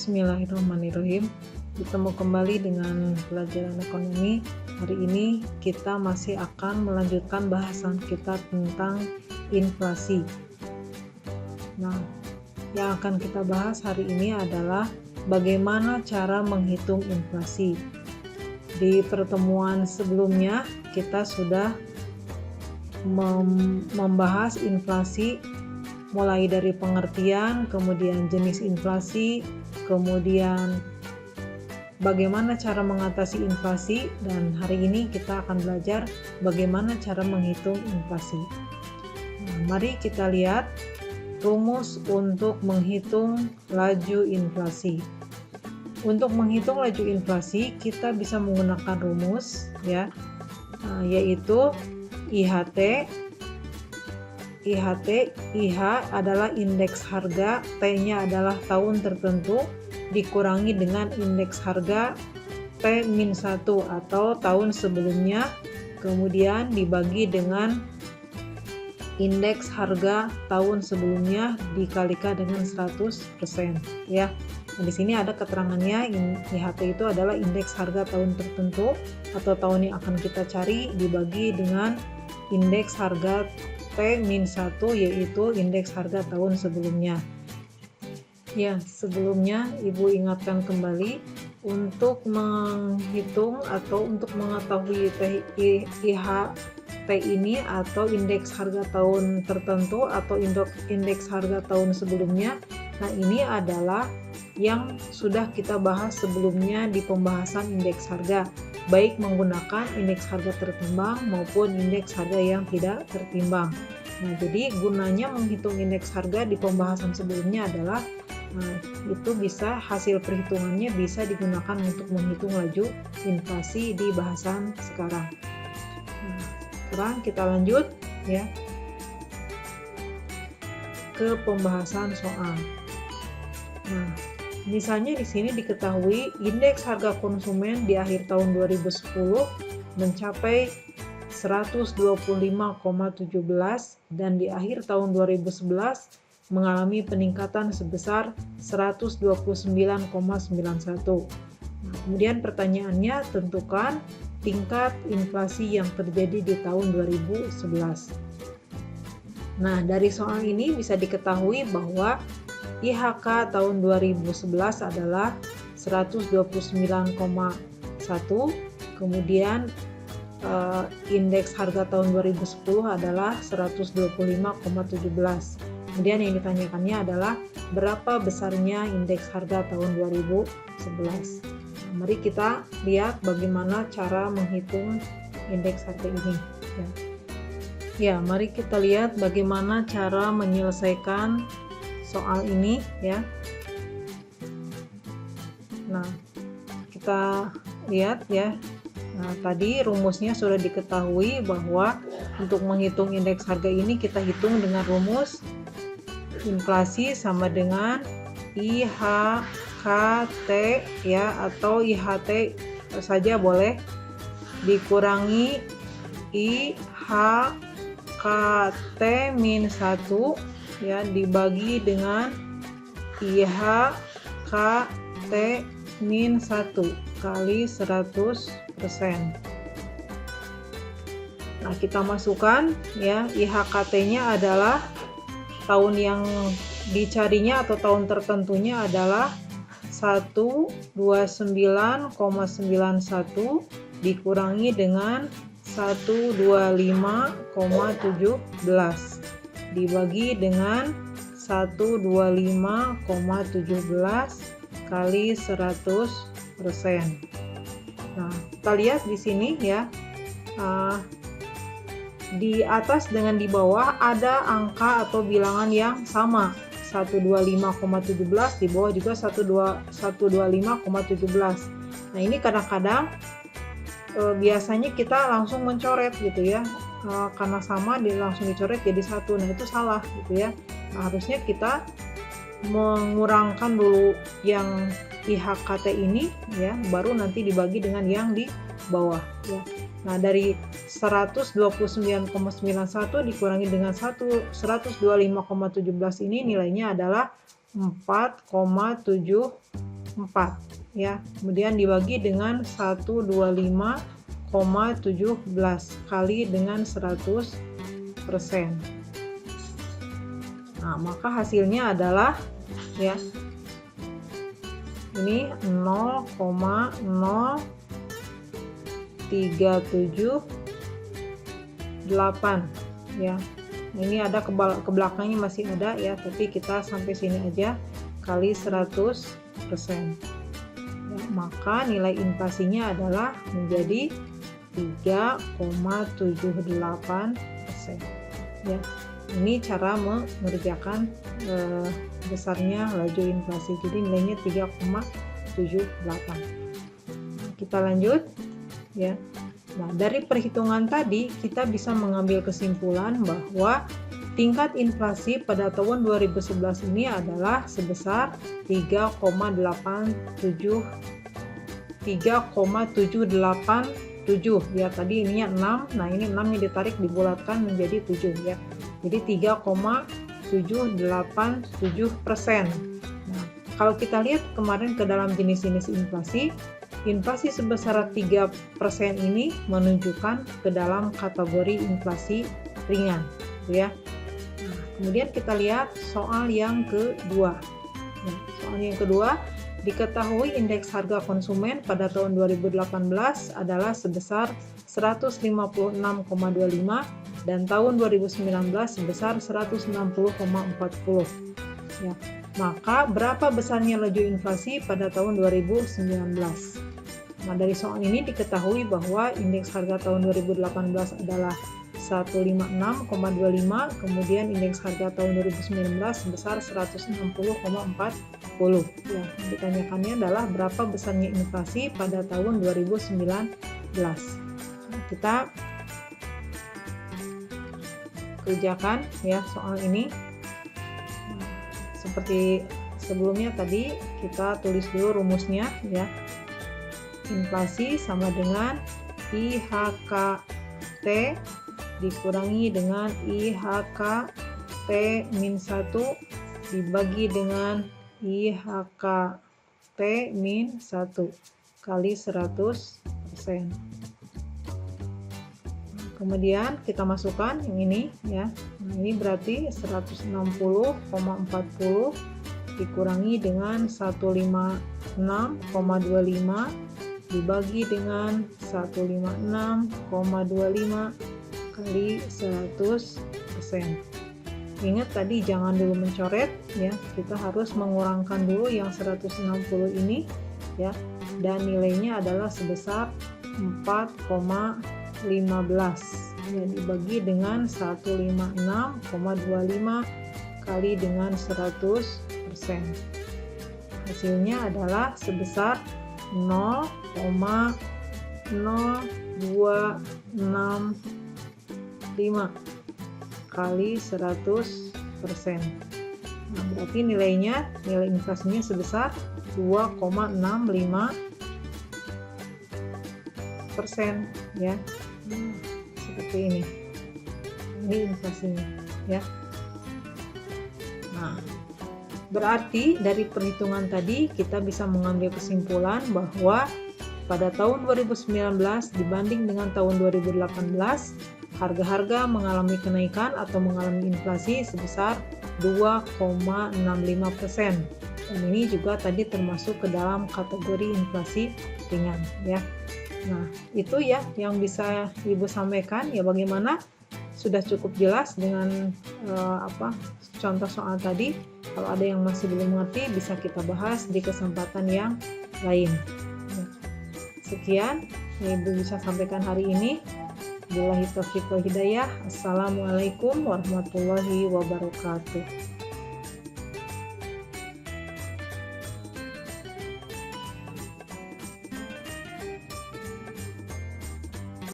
Bismillahirrahmanirrahim. Bertemu kembali dengan pelajaran ekonomi. Hari ini kita masih akan melanjutkan bahasan kita tentang inflasi. Nah, yang akan kita bahas hari ini adalah bagaimana cara menghitung inflasi. Di pertemuan sebelumnya kita sudah membahas inflasi mulai dari pengertian, kemudian jenis inflasi, kemudian bagaimana cara mengatasi inflasi, dan hari ini kita akan belajar bagaimana cara menghitung inflasi. Nah, mari kita lihat rumus untuk menghitung laju inflasi. Untuk menghitung laju inflasi, kita bisa menggunakan rumus yaitu IHT. IH adalah indeks harga, T-nya adalah tahun tertentu, dikurangi dengan indeks harga T-1 atau tahun sebelumnya, kemudian dibagi dengan indeks harga tahun sebelumnya dikalikan dengan 100%, ya. Nah, di sini ada keterangannya, IHT itu adalah indeks harga tahun tertentu atau tahun yang akan kita cari dibagi dengan indeks harga T-1, yaitu indeks harga tahun sebelumnya. Ya, sebelumnya Ibu ingatkan kembali untuk menghitung atau untuk mengetahui IHT ini atau indeks harga tahun tertentu atau indeks harga tahun sebelumnya. Nah, ini adalah yang sudah kita bahas sebelumnya di pembahasan indeks harga, baik menggunakan indeks harga tertimbang maupun indeks harga yang tidak tertimbang. Nah, jadi gunanya menghitung indeks harga di pembahasan sebelumnya adalah itu bisa hasil perhitungannya bisa digunakan untuk menghitung laju inflasi di bahasan sekarang. Nah, sekarang kita lanjut ya ke pembahasan soal. Nah, misalnya di sini diketahui indeks harga konsumen di akhir tahun 2010 mencapai 125,17 dan di akhir tahun 2011 mengalami peningkatan sebesar 129,91. Nah, kemudian pertanyaannya, tentukan tingkat inflasi yang terjadi di tahun 2011. Nah, dari soal ini bisa diketahui bahwa IHK tahun 2011 adalah 129,1, kemudian indeks harga tahun 2010 adalah 125,17. Kemudian yang ditanyakannya adalah berapa besarnya indeks harga tahun 2011. Nah, mari kita lihat bagaimana cara menghitung indeks harga ini. Ya, mari kita lihat bagaimana cara menyelesaikan soal ini ya. Nah, kita lihat ya. Nah, tadi rumusnya sudah diketahui bahwa untuk menghitung indeks harga ini kita hitung dengan rumus inflasi sama dengan IHKT ya, atau IHT saja boleh, dikurangi IHKT-1 ya, dibagi dengan IHKT-1 kali 100%. Nah, kita masukkan ya, IHKT-nya adalah tahun yang dicarinya atau tahun tertentunya adalah 129,91 dikurangi dengan 125,17 dibagi dengan 125,17 kali 100%. Nah, kita lihat di sini ya, di atas dengan di bawah ada angka atau bilangan yang sama, 125,17, di bawah juga 125,17. Nah, ini kadang-kadang biasanya kita langsung mencoret gitu ya, karena sama langsung dicoret jadi satu. Nah, itu salah gitu ya. Nah, harusnya kita mengurangkan dulu yang IHKT ini ya, baru nanti dibagi dengan yang di bawah ya. Nah, dari 129,91 dikurangi dengan 125,17 ini nilainya adalah 4,7 ya. Kemudian dibagi dengan 125,17 kali dengan 100%. Nah, maka hasilnya adalah ya ini 0,0378 ya. Nah, ini ada ke belakangnya masih ada ya, tapi kita sampai sini aja kali 100%. Ya, maka nilai inflasinya adalah menjadi 3,78%. Ya, ini cara mengerjakan besarnya laju inflasi. Jadi nilainya 3,78. Kita lanjut ya. Nah, dari perhitungan tadi kita bisa mengambil kesimpulan bahwa tingkat inflasi pada tahun 2011 ini adalah sebesar 3,787 ya. Tadi ininya 6. Nah, ini 6 yang ditarik dibulatkan menjadi 7 ya. Jadi 3,787%. Nah, kalau kita lihat kemarin ke dalam jenis-jenis inflasi, inflasi sebesar 3% ini menunjukkan ke dalam kategori inflasi ringan, ya. Nah, kemudian kita lihat soal yang kedua. Nah, soal yang kedua, diketahui indeks harga konsumen pada tahun 2018 adalah sebesar 156,25 dan tahun 2019 sebesar 160,40. Ya. Maka berapa besarnya laju inflasi pada tahun 2019? Nah, dari soal ini diketahui bahwa indeks harga tahun 2018 adalah 156,25, kemudian indeks harga tahun 2019 sebesar 160,40. Ya, yang ditanyakannya adalah berapa besarnya inflasi pada tahun 2019. Nah, kita kerjakan ya soal ini. Nah, seperti sebelumnya tadi kita tulis dulu rumusnya ya. Inflasi sama dengan IHKT dikurangi dengan IHKT min 1 dibagi dengan IHKT min 1 kali 100%. Kemudian kita masukkan yang ini ya. Nah, ini berarti 160,40 dikurangi dengan 156,25 dibagi dengan 156,25 kali 100%. Ingat tadi jangan dulu mencoret ya, kita harus mengurangkan dulu yang 160 ini ya, dan nilainya adalah sebesar 4,15 ya, dibagi dengan 156,25 kali dengan 100%. Hasilnya adalah sebesar 0,0265 kali 100%. Nah, berarti nilai inflasinya sebesar 2,65% ya. Seperti ini. Ini inflasinya ya. Nah, berarti dari perhitungan tadi kita bisa mengambil kesimpulan bahwa pada tahun 2019 dibanding dengan tahun 2018, harga-harga mengalami kenaikan atau mengalami inflasi sebesar 2,65%. Dan ini juga tadi termasuk ke dalam kategori inflasi ringan ya. Nah, itu ya yang bisa Ibu sampaikan ya. Bagaimana? Sudah cukup jelas dengan contoh soal tadi. Kalau ada yang masih belum mengerti bisa kita bahas di kesempatan yang lain. Sekian yang Ibu bisa sampaikan hari ini. Billahi taufiq wal hidayah. Assalamualaikum warahmatullahi wabarakatuh.